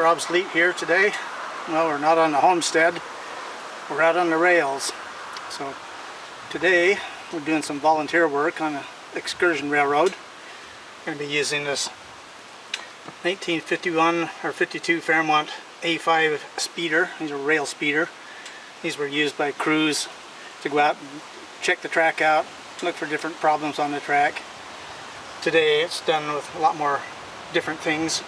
Mr. Obsolete here today. Well, we're not on the Homestead, we're out on the rails. So today we're doing some volunteer work on an excursion railroad. Going to be using this 1951 or 52 Fairmont A5 speeder. These are rail speeder. These were used by crews to go out and check the track out, look for different problems on the track. Today it's done with a lot more different things.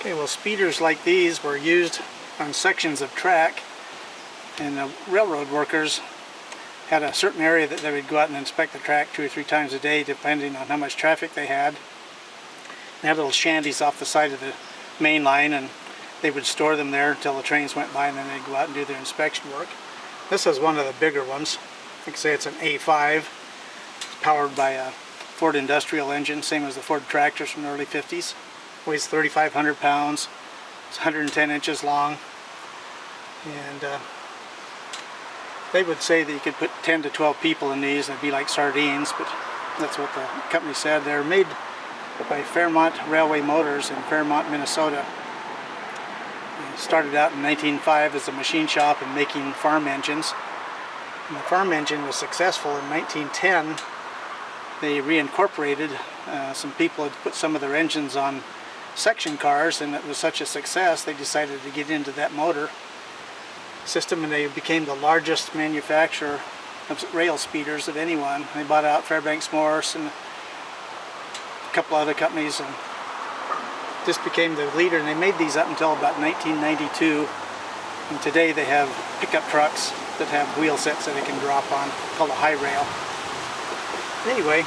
Okay, well, speeders like these were used on sections of track, and the railroad workers had a certain area that they would go out and inspect the track 2 or 3 times a day depending on how much traffic they had. They had little shanties off the side of the main line, and they would store them there until the trains went by, and then they'd go out and do their inspection work. This is one of the bigger ones. I can say it's an A5. It's powered by a Ford industrial engine, same as the Ford tractors from the early 50s. Weighs 3,500 pounds. It's 110 inches long. And they would say that you could put 10 to 12 people in these and it'd be like sardines, but that's what the company said. They're made by Fairmont Railway Motors in Fairmont, Minnesota. They started out in 1905 as a machine shop and making farm engines. And the farm engine was successful in 1910. They reincorporated. Some people had put some of their engines on section cars, and it was such a success they decided to get into that motor system, and they became the largest manufacturer of rail speeders of anyone. They bought out Fairbanks Morse and a couple other companies, and this became the leader, and they made these up until about 1992. And today they have pickup trucks that have wheel sets that they can drop on, called a high rail. Anyway,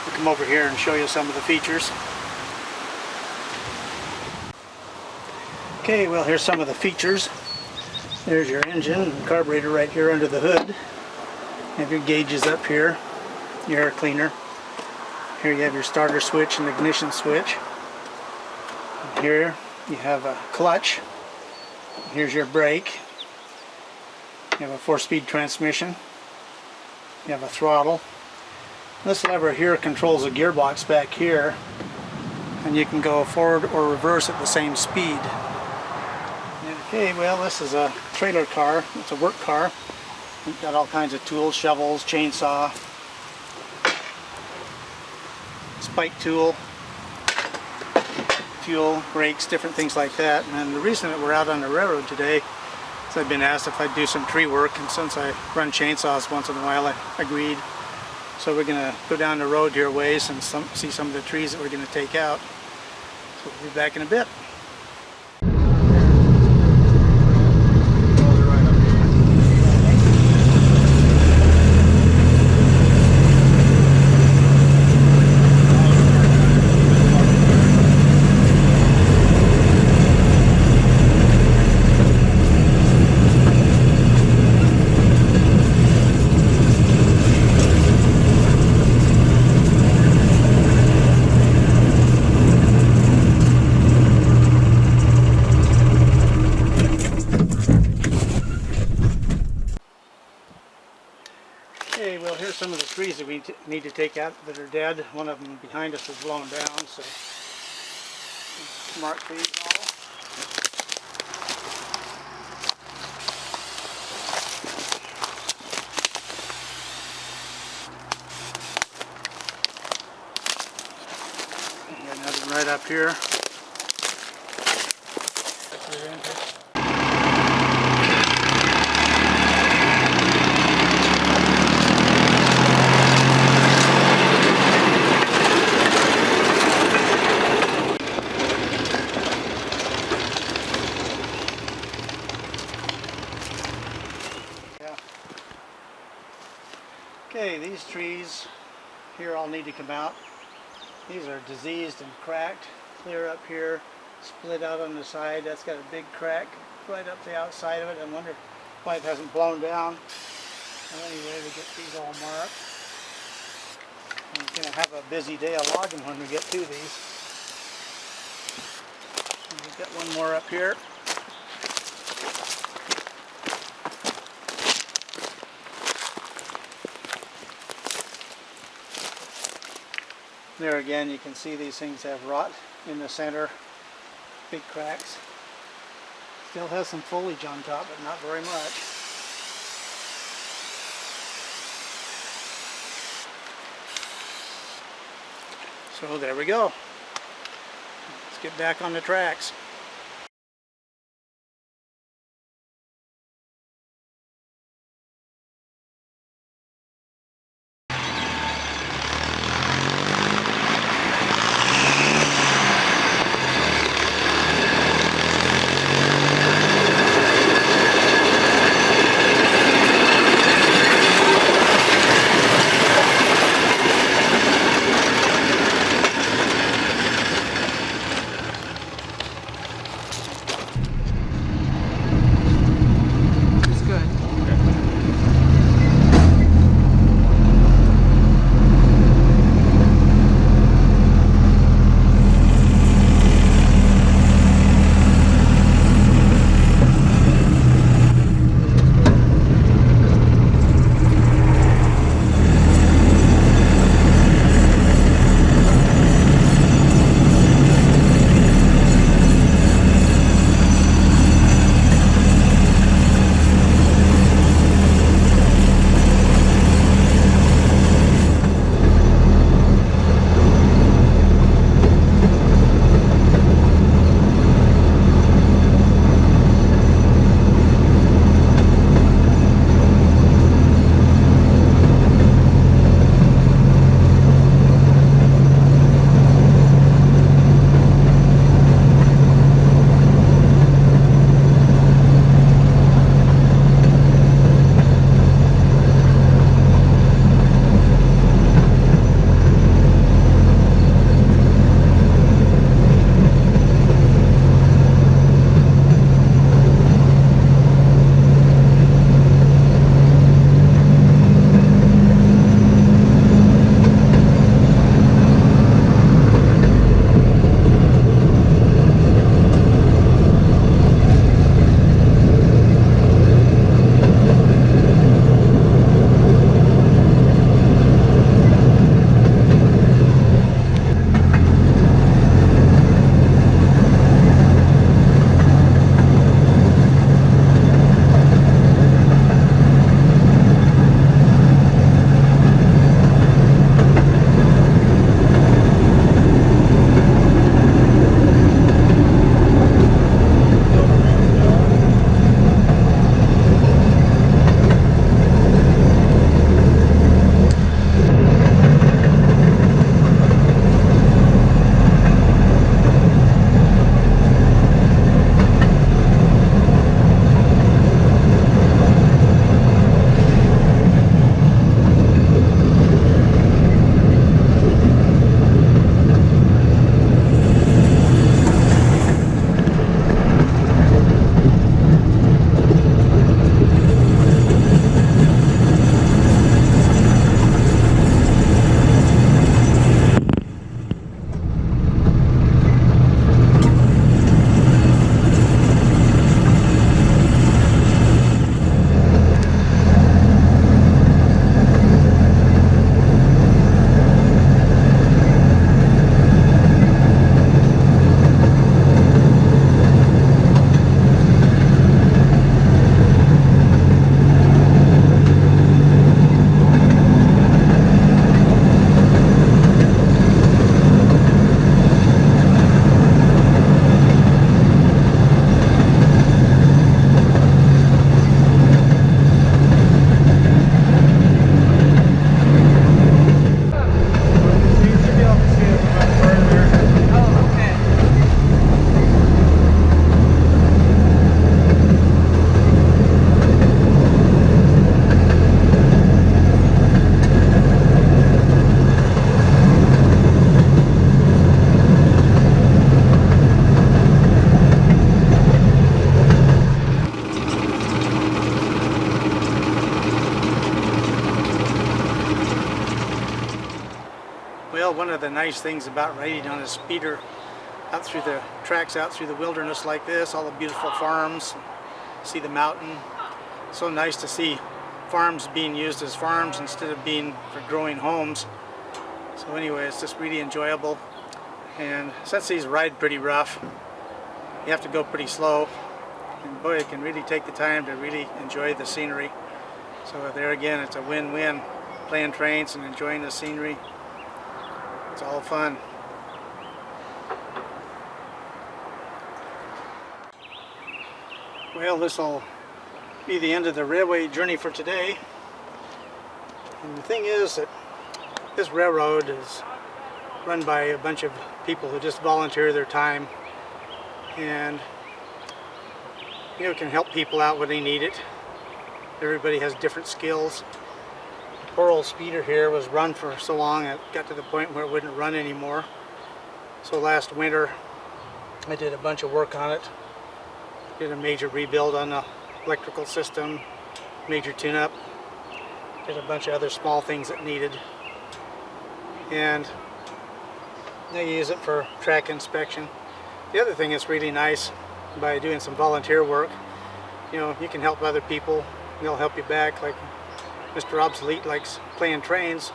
we'll come over here and show you some of the features. Okay, well, here's some of the features. There's your engine and carburetor right here under the hood. You have your gauges up here, your air cleaner. Here you have your starter switch and ignition switch. And here you have a clutch. Here's your brake. You have a 4-speed transmission. You have a throttle. This lever here controls a gearbox back here, and you can go forward or reverse at the same speed. Okay, well, this is a trailer car. It's a work car. We've got all kinds of tools, shovels, chainsaw, spike tool, fuel, brakes, different things like that. And the reason that we're out on the railroad today is I've been asked if I'd do some tree work, and since I run chainsaws once in a while, I agreed. So we're going to go down the road here a ways and see some of the trees that we're going to take out. So we'll be back in a bit. Okay, well, here's some of the trees that we need to take out that are dead. One of them behind us is blown down, so mark these all. And another one right up here. Okay, these trees here all need to come out. These are diseased and cracked. Clear up here, split out on the side. That's got a big crack right up the outside of it. I wonder why it hasn't blown down. Well, anyway, we get these all marked. And we're going to have a busy day of logging when we get to these. And we've got one more up here. There again, you can see these things have rot in the center. big cracks. Still has some foliage on top, but not very much. So there we go. Let's get back on the tracks. Well, one of the nice things about riding on a speeder out through the tracks, out through the wilderness like this, all the beautiful farms, see the mountain. So nice to see farms being used as farms instead of being for growing homes. So anyway, it's just really enjoyable. And since these ride pretty rough, you have to go pretty slow, and boy, you can really take the time to really enjoy the scenery. So there again, it's a win-win, playing trains and enjoying the scenery. It's all fun. Well, this will be the end of the railway journey for today. And the thing is that this railroad is run by a bunch of people who just volunteer their time and can help people out when they need it. Everybody has different skills. The poor old speeder here was run for so long it got to the point where it wouldn't run anymore. So last winter I did a bunch of work on it. Did a major rebuild on the electrical system, major tune-up, did a bunch of other small things that needed, and I use it for track inspection. The other thing that's really nice, by doing some volunteer work, you can help other people, they'll help you back. Like Mr. Obsolete likes playing trains,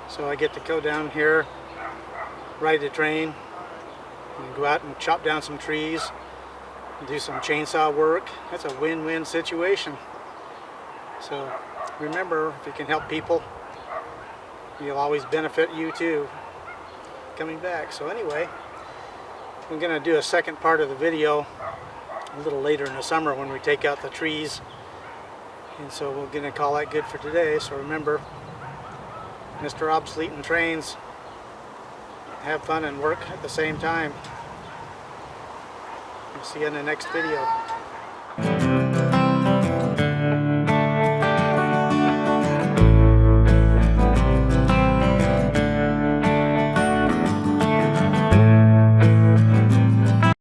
so I get to go down here, ride the train, and go out and chop down some trees, do some chainsaw work. That's a win-win situation. So remember, if you can help people, you'll always benefit you too coming back. So anyway, I'm going to do a second part of the video a little later in the summer when we take out the trees, and so we're going to call that good for today. So remember, Mr. Obsolete and trains, have fun and work at the same time. See you in the next video.